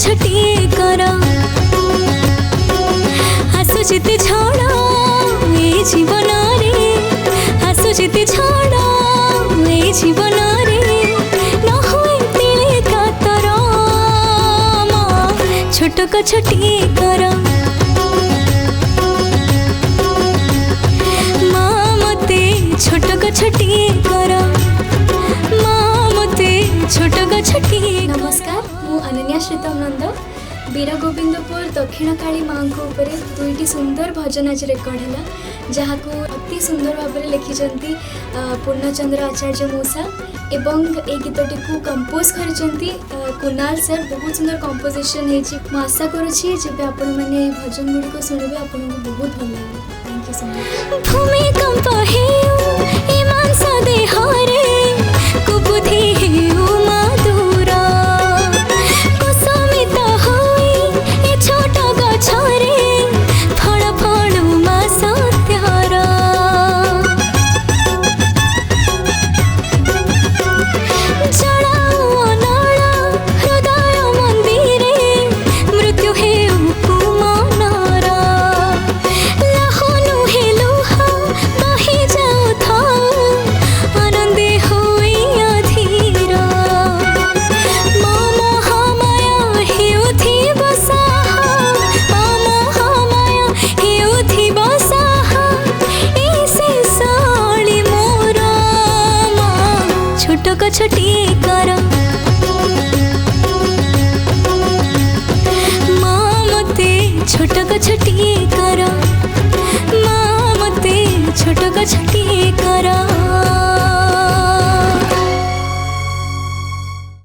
गछटिए कर आसुचित झड़ ए जीवन रे आसुचित झड़ ए जीवन रे न हुए तिले कातर छोट गछटिए कर छोट गछटिए कर मते छोट गछटिए। नमस्कार, मु अनन्या श्रीतम नंद वीरगोविंदपुर दक्षिण काली माँ उपरे दुईटी सुंदर भजन आज रेकर्ड है जहाँ को अति सुंदर भाव में लिखिं पूर्णचंद्र आचार्य मौसा एवं ए गीतटी को कंपोज करचंती कुणाल सर। बहुत सुंदर कंपोजिशन है। आशा करुँची जब आपण मैंने भजन गुड़िक शुणवे आपको बहुत भल लगे। Thank you so much. भूमिकंप हेउ ए मांस देहरे कुबुद्धि हेउ मधुर कुसुमित होई ए छोट गछरे फल फलु मा सत्यर जड़ाओ नळ हृदय मंदिरे मृत्यु हेउ कुमनर लहनु हेलु बही जाउथाउ आनंदे होई अधीर मम हमया हेउथि बसाहा मम हमया हेउथि बसाहा ए शेषाळी मोर छोट गछटिए कर मते छोट गछटिए कर मते छोट गछटिए कर।